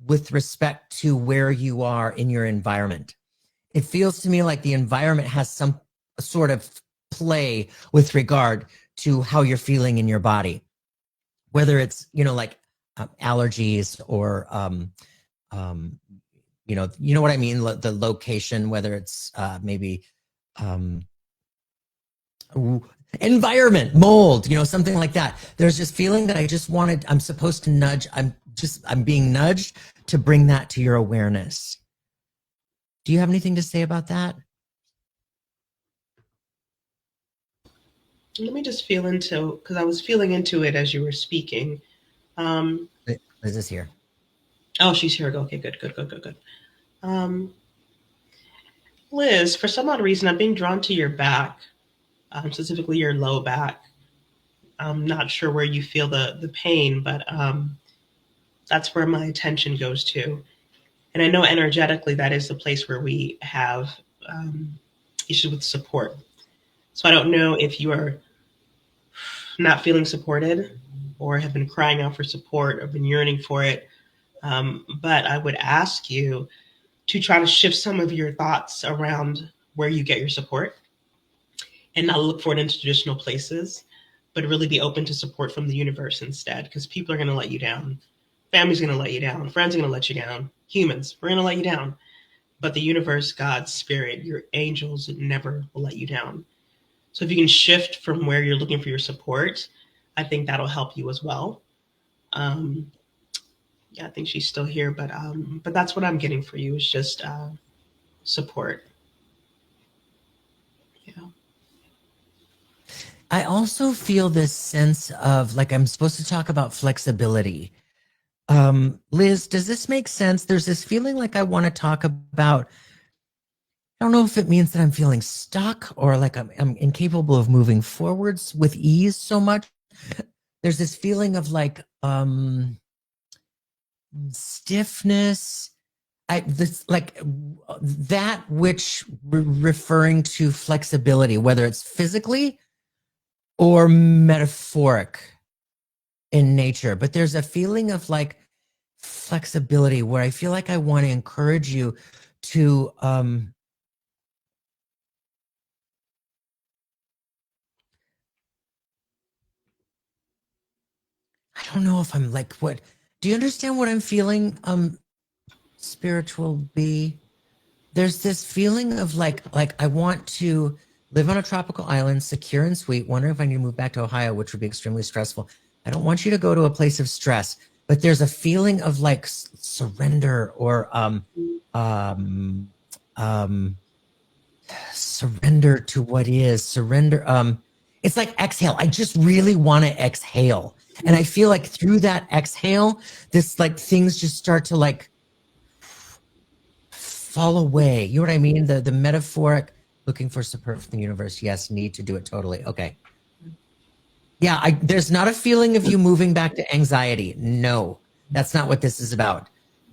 with respect to where you are in your environment. It feels to me like the environment has some sort of play with regard to how you're feeling in your body, whether it's, like allergies or, you know what I mean? The location, whether it's maybe environment, mold, something like that. There's this feeling that I'm supposed to nudge. I'm being nudged to bring that to your awareness. Do you have anything to say about that? Let me just feel into, because I was feeling into it as you were speaking. Liz is here. Oh, she's here. Okay, good. Liz, for some odd reason, I'm being drawn to your back, specifically your low back. I'm not sure where you feel the pain, but that's where my attention goes to. And I know energetically that is the place where we have issues with support. So I don't know if you are not feeling supported or have been crying out for support or been yearning for it. But I would ask you to try to shift some of your thoughts around where you get your support and not look for it in traditional places, but really be open to support from the universe instead, because people are going to let you down. Family's going to let you down. Friends are going to let you down. Humans, we're going to let you down. But the universe, God, spirit, your angels never will let you down. So if you can shift from where you're looking for your support, I think that'll help you as well. Yeah, I think she's still here, but that's what I'm getting for you is just support. Yeah. I also feel this sense of like I'm supposed to talk about flexibility. Liz, does this make sense? There's this feeling like I want to talk about, I don't know if it means that I'm feeling stuck or like I'm incapable of moving forwards with ease so much. There's this feeling of like stiffness. That which referring to flexibility, whether it's physically or metaphoric in nature. But there's a feeling of like flexibility where I feel like I want to encourage you to I don't know if I'm like, what do you understand what I'm feeling? Spiritual B. There's this feeling of like I want to live on a tropical island, secure and sweet, wondering if I need to move back to Ohio, which would be extremely stressful. I don't want you to go to a place of stress, but there's a feeling of like surrender or surrender to what is, surrender. It's like exhale. I just really want to exhale. And I feel like through that exhale, this like things just start to like fall away. You know what I mean? The metaphoric looking for support from the universe. Yes, need to do it totally. Okay. Yeah, there's not a feeling of you moving back to anxiety. No, that's not what this is about.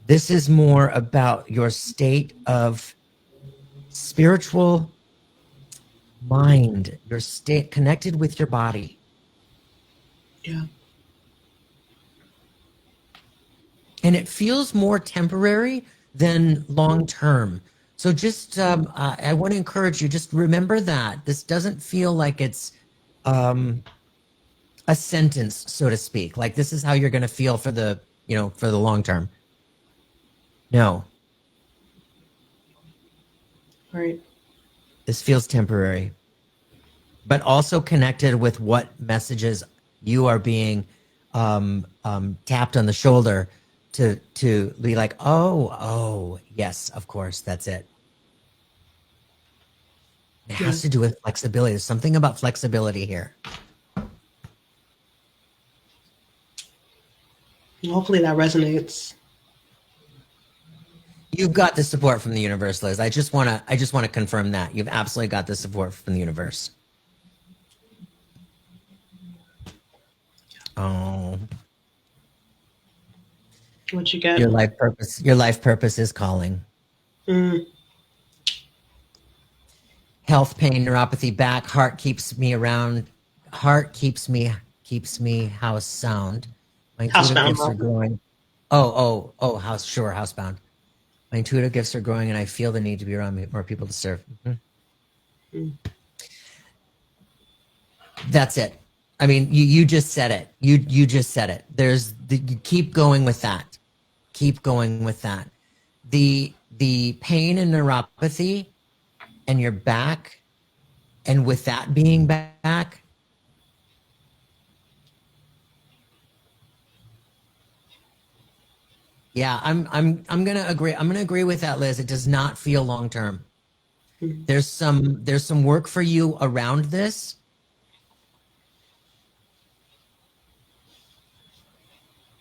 This is more about your state of spiritual mind, your state connected with your body. Yeah. And it feels more temporary than long term. So just, I want to encourage you, just remember that this doesn't feel like it's a sentence, so to speak. Like this is how you're going to feel for the, for the long term. No, Right. this feels temporary, but also connected with what messages you are being tapped on the shoulder to be like, oh, yes, of course, that's it. It has to do with flexibility. There's something about flexibility here. Hopefully that resonates. You've got the support from the universe, Liz. I just want to confirm that you've absolutely got the support from the universe. Oh, What you get? your life purpose is calling. Health, pain, neuropathy, back, heart keeps me around. Heart keeps me house sound. My intuitive gifts are growing. Housebound. My intuitive gifts are growing, and I feel the need to be around more people to serve. That's it. I mean, you just said it. You just said it. You keep going with that. Keep going with that. The pain and neuropathy and your back, and with that being back, yeah, I'm gonna agree. I'm gonna agree with that, Liz. It does not feel long term. There's some work for you around this.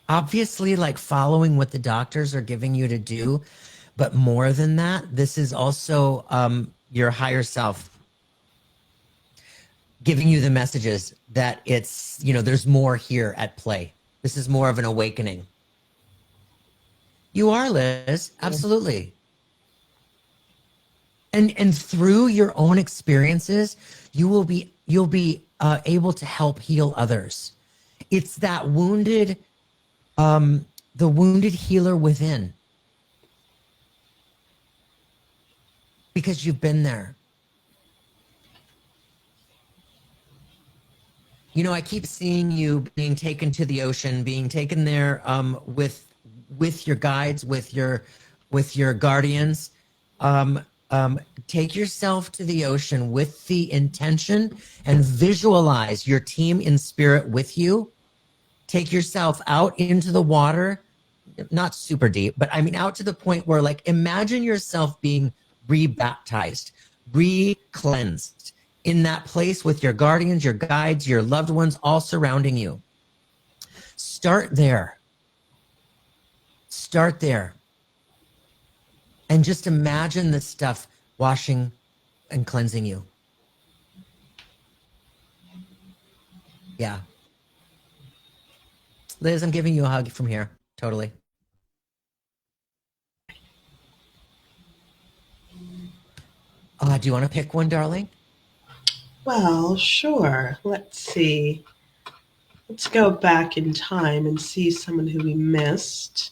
Obviously, like following what the doctors are giving you to do, but more than that, this is also your higher self giving you the messages that it's, there's more here at play. This is more of an awakening. You are, Liz. Absolutely. And through your own experiences, you'll be able to help heal others. It's that the wounded healer within, because you've been there. I keep seeing you being taken to the ocean, being taken there with your guides, with your guardians. Take yourself to the ocean with the intention and visualize your team in spirit with you. Take yourself out into the water, not super deep, but I mean out to the point where, like, imagine yourself being rebaptized, re-cleansed in that place with your guardians, your guides, your loved ones all surrounding you. Start there. Start there. And just imagine this stuff washing and cleansing you. Yeah. Liz, I'm giving you a hug from here. Totally. Do you want to pick one, darling? Well, sure. Let's see. Let's go back in time and see someone who we missed.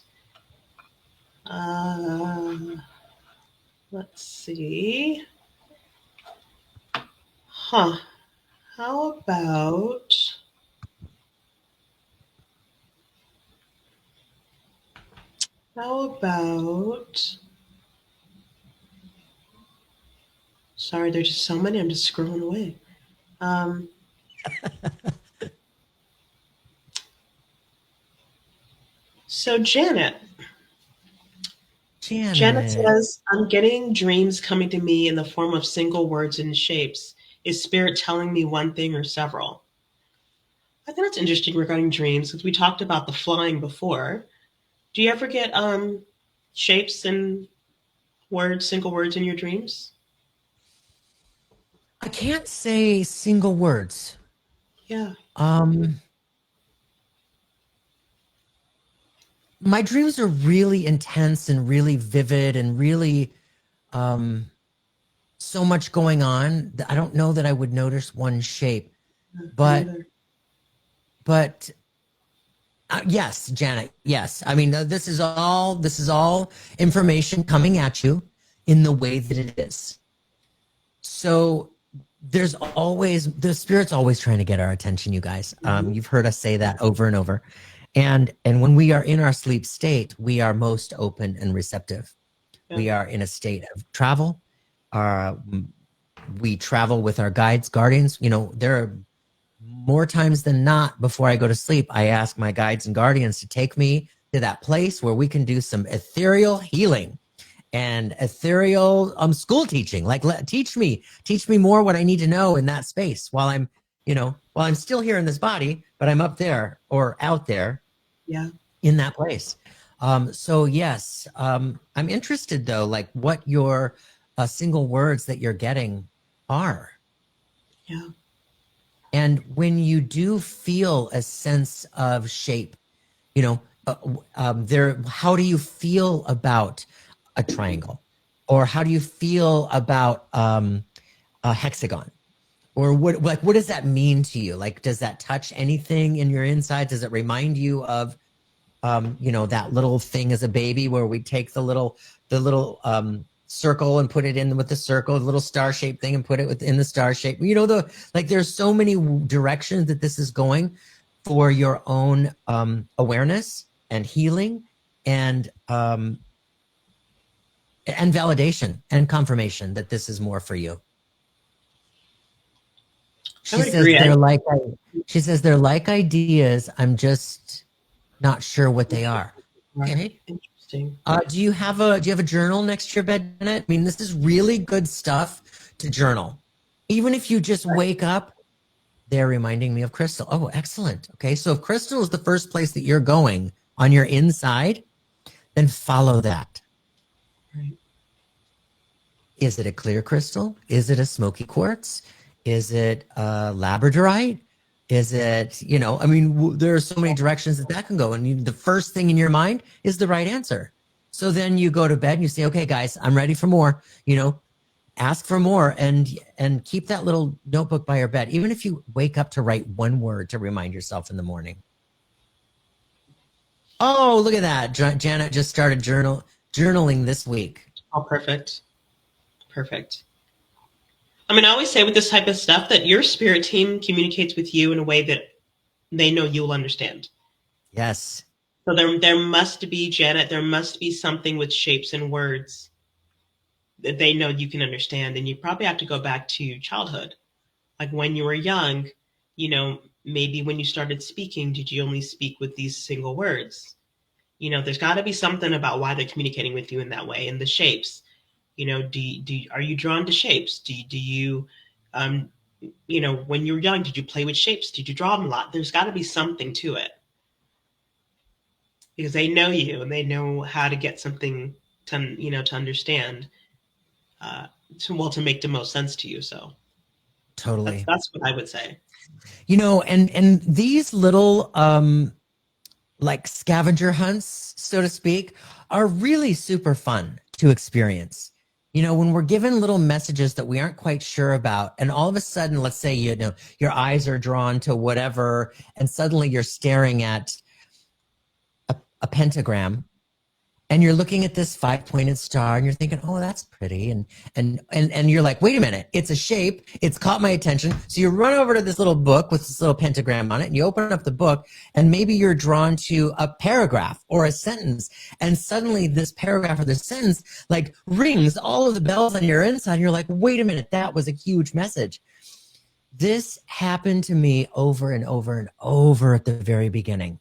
Let's see. Huh. How about... Sorry, there's just so many. I'm just scrolling away. So Janet. Janet Janet. says, I'm getting dreams coming to me in the form of single words and shapes. Is spirit telling me one thing or several? I think that's interesting regarding dreams because we talked about the flying before. Do you ever get shapes and words, single words in your dreams? I can't say single words. Yeah. Um, my dreams are really intense and really vivid and really so much going on that I don't know that I would notice one shape. But Neither. but yes, Janet, yes. I mean, this is all information coming at you in the way that it is. So there's always the spirit's always trying to get our attention, you guys. You've heard us say that over and over. And when we are in our sleep state, we are most open and receptive. Yeah. We are in a state of travel. We travel with our guides, guardians. You know, there are more times than not before I go to sleep, I ask my guides and guardians to take me to that place where we can do some ethereal healing and ethereal school teaching. Like, teach me more what I need to know in that space while I'm, while I'm still here in this body, but I'm up there or out there, Yeah. in that place. So yes, I'm interested though, like what your single words that you're getting are. Yeah. And when you do feel a sense of shape, how do you feel about a triangle? Or how do you feel about a hexagon? Or what does that mean to you? Like, does that touch anything in your inside? Does it remind you of, that little thing as a baby where we take the little circle and put it in with the circle, the little star-shaped thing and put it within the star shape. There's so many directions that this is going for your own awareness and healing and validation and confirmation that this is more for you. She says they're like ideas. I'm just not sure what they are. Okay. Interesting. Do you have a journal next to your bed, Janet? I mean, this is really good stuff to journal. Even if you just wake up, they're reminding me of Crystal. Oh, excellent. Okay, so if Crystal is the first place that you're going on your inside, then follow that. Right. Is it a clear crystal? Is it a smoky quartz? Is it labradorite? Is it, there are so many directions that can go. And the first thing in your mind is the right answer. So then you go to bed and you say, okay, guys, I'm ready for more, ask for more and keep that little notebook by your bed. Even if you wake up to write one word to remind yourself in the morning. Oh, look at that. Janet just started journaling this week. Oh, perfect. Perfect. I mean, I always say with this type of stuff that your spirit team communicates with you in a way that they know you'll understand. Yes. So there must be, Janet, there must be something with shapes and words that they know you can understand. And you probably have to go back to childhood. Like when you were young, maybe when you started speaking, did you only speak with these single words? There's got to be something about why they're communicating with you in that way. And the shapes. Are you drawn to shapes? Do you, when you're young, did you play with shapes? Did you draw them a lot? There's got to be something to it because they know you and they know how to get something to understand, to make the most sense to you. So totally, that's what I would say. And these little like scavenger hunts, so to speak, are really super fun to experience. When we're given little messages that we aren't quite sure about, and all of a sudden, let's say, your eyes are drawn to whatever, and suddenly you're staring at a pentagram, and you're looking at this 5-pointed star, and you're thinking, oh, that's pretty. And you're like, wait a minute, it's a shape. It's caught my attention. So you run over to this little book with this little pentagram on it, and you open up the book, and maybe you're drawn to a paragraph or a sentence. And suddenly this paragraph or this sentence like rings all of the bells on your inside. And you're like, wait a minute, that was a huge message. This happened to me over and over and over at the very beginning.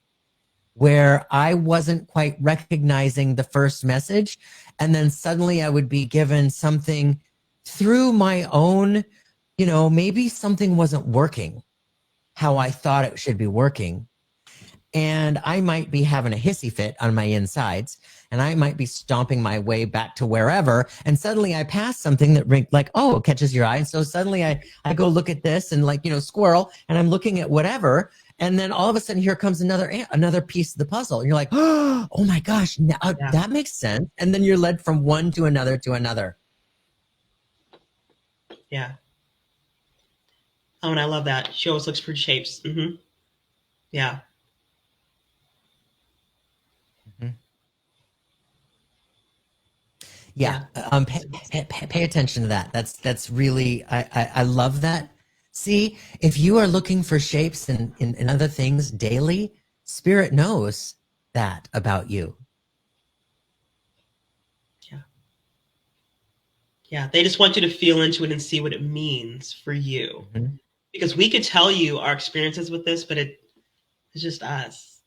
where I wasn't quite recognizing the first message. And then suddenly I would be given something through my own, maybe something wasn't working how I thought it should be working. And I might be having a hissy fit on my insides, and I might be stomping my way back to wherever. And suddenly I pass something that it catches your eye. And so suddenly I go look at this and squirrel, and I'm looking at whatever. And then all of a sudden here comes another piece of the puzzle. And you're like, oh my gosh, now that makes sense. And then you're led from one to another to another. Yeah. Oh, and I love that. She always looks for shapes. Mm-hmm. Yeah. Yeah. Pay attention to that. That's really, I love that. See, if you are looking for shapes in other things daily, Spirit knows that about you. Yeah. Yeah. They just want you to feel into it and see what it means for you. Mm-hmm. Because we could tell you our experiences with this, but it's just us.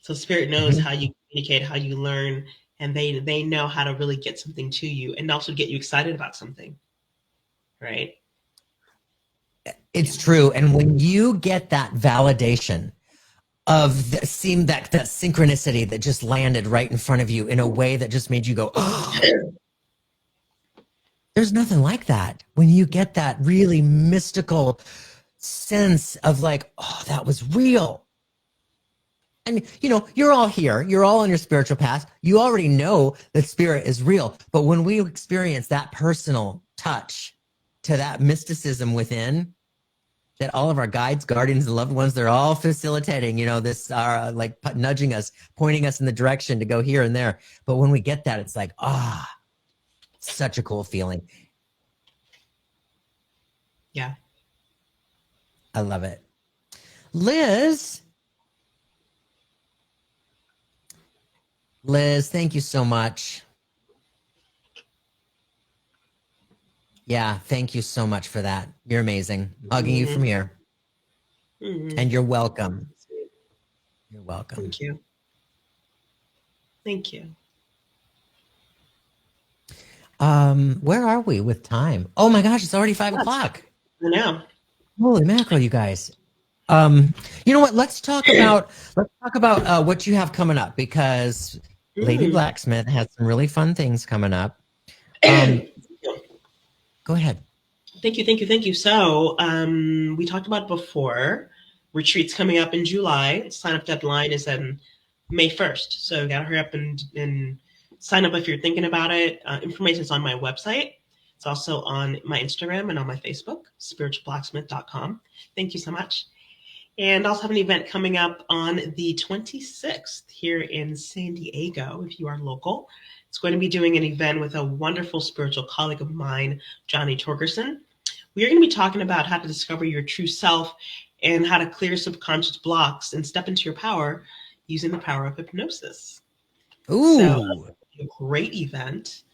So Spirit knows how you communicate, how you learn, and they know how to really get something to you and also get you excited about something. Right? It's true. And when you get that validation of that synchronicity that just landed right in front of you in a way that just made you go, oh, there's nothing like that. When you get that really mystical sense of oh, that was real. And, you're all here. You're all on your spiritual path. You already know that Spirit is real. But when we experience that personal touch to that mysticism within, that all of our guides, guardians, and loved ones, they're all facilitating, this are nudging us, pointing us in the direction to go here and there. But when we get that, it's such a cool feeling. Yeah. I love it. Liz, thank you so much. Yeah, thank you so much for that. You're amazing. Hugging you from here. And you're welcome. You're welcome. Thank you. Thank you. Where are we with time? Oh my gosh, it's already 5 o'clock. I know. Holy mackerel, you guys. You know what? Let's talk about what you have coming up, because Lady Blacksmith has some really fun things coming up. Go ahead. Thank you. So we talked about before, retreats coming up in July. Sign up deadline is on May 1st. So you got to hurry up and sign up if you're thinking about it. Information is on my website. It's also on my Instagram and on my Facebook, spiritualblacksmith.com. Thank you so much. And I also have an event coming up on the 26th here in San Diego, if you are local. It's going to be doing an event with a wonderful spiritual colleague of mine, Johnny Torgerson. We are going to be talking about how to discover your true self and how to clear subconscious blocks and step into your power using the power of hypnosis. Ooh. So, a great event.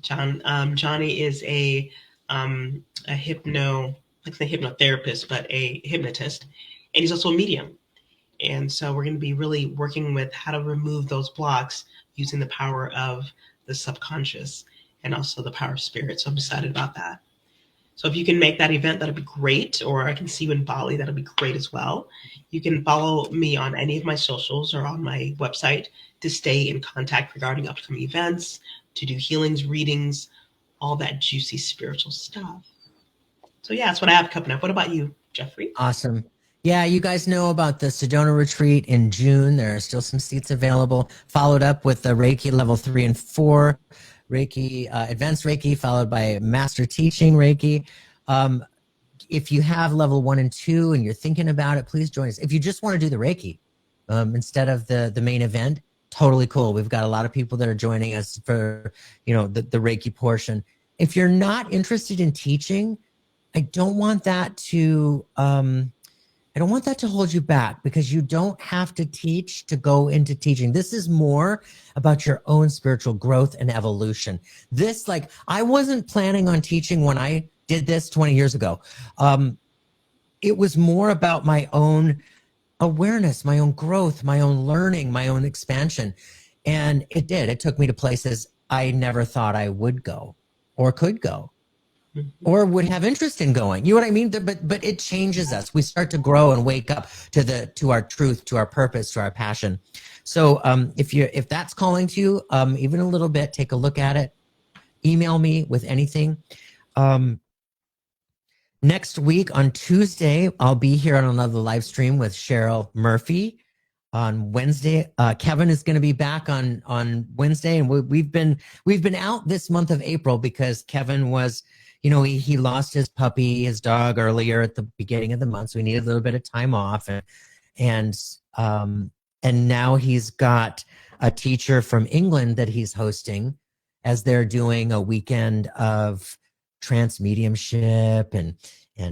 Johnny is a hypnotherapist, but a hypnotist, and he's also a medium. And so we're going to be really working with how to remove those blocks using the power of the subconscious and also the power of spirit. So I'm excited about that. So if you can make that event, that'll be great. Or I can see you in Bali. That'll be great as well. You can follow me on any of my socials or on my website to stay in contact regarding upcoming events, to do healings, readings, all that juicy spiritual stuff. So yeah, that's what I have coming up. What about you, Jeffrey? Awesome. Yeah, you guys know about the Sedona retreat in June. There are still some seats available. Followed up with the Reiki level 3 and 4, Reiki, advanced Reiki, followed by master teaching Reiki. If you have level 1 and 2 and you're thinking about it, please join us. If you just want to do the Reiki instead of the main event, totally cool. We've got a lot of people that are joining us for, the Reiki portion. If you're not interested in teaching, I don't want that to hold you back, because you don't have to teach to go into teaching. This is more about your own spiritual growth and evolution. This, I wasn't planning on teaching when I did this 20 years ago. It was more about my own awareness, my own growth, my own learning, my own expansion. And it did. It took me to places I never thought I would go or could go Mhm. or would have interest in going. You know what I mean? But it changes us. We start to grow and wake up to our truth, to our purpose, to our passion. So if that's calling to you, even a little bit, take a look at it. Email me with anything. Um, Next week on Tuesday, I'll be here on another live stream with Cheryl Murphy. On Wednesday, Kevin is going to be back on Wednesday, and we've been out this month of April because Kevin was, he lost his puppy, his dog, earlier at the beginning of the month, so we needed a little bit of time off, and um and now he's got a teacher from England that he's hosting as they're doing a weekend of trance mediumship and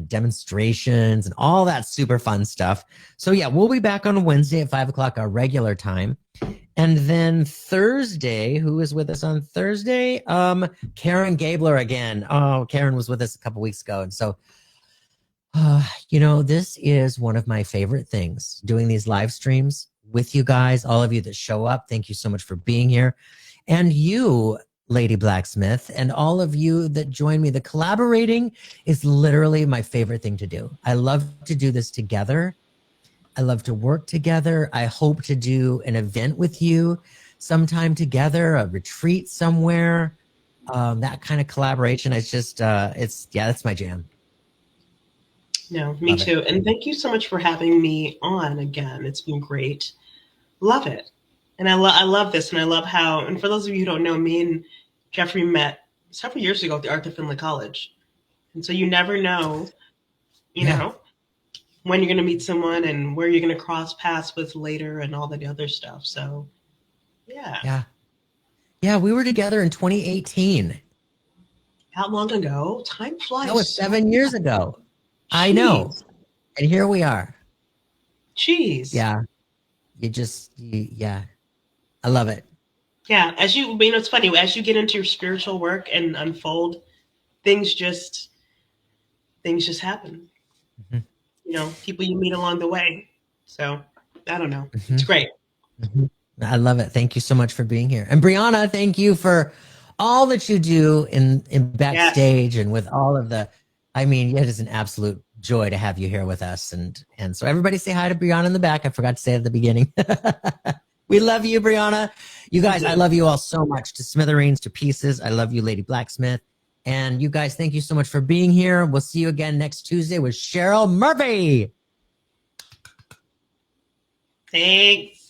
demonstrations and all that super fun stuff. So yeah, we'll be back on Wednesday at 5 o'clock, our regular time. And then Thursday, who is with us on Thursday? Karen Gabler again. Oh, Karen was with us a couple weeks ago. And so, this is one of my favorite things, doing these live streams with you guys, all of you that show up. Thank you so much for being here. And you, Lady Blacksmith, and all of you that join me. The collaborating is literally my favorite thing to do. I love to do this together. I love to work together. I hope to do an event with you sometime together, a retreat somewhere. That kind of collaboration. It's just, that's my jam. No, me too. And thank you so much for having me on again. It's been great. Love it. And I love this. And I love how, and for those of you who don't know, me and Jeffrey met several years ago at the Arthur Findlay College. And so you never know, you know, when you're going to meet someone and where you're going to cross paths with later and all the other stuff. So, yeah. Yeah, we were together in 2018. How long ago? Time flies. That was 7 years ago. Jeez. I know. And here we are. Jeez. Yeah. I love it. Yeah. It's funny, as you get into your spiritual work and unfold, things just happen. Mm-hmm. People you meet along the way. So I don't know. Mm-hmm. It's great. Mm-hmm. I love it. Thank you so much for being here. And Brianna, thank you for all that you do in backstage and with all of it is an absolute joy to have you here with us. And so everybody say hi to Brianna in the back. I forgot to say it at the beginning. We love you, Brianna. You guys, I love you all so much. To smithereens, to pieces. I love you, Lady Blacksmith. And you guys, thank you so much for being here. We'll see you again next Tuesday with Cheryl Murphy. Thanks.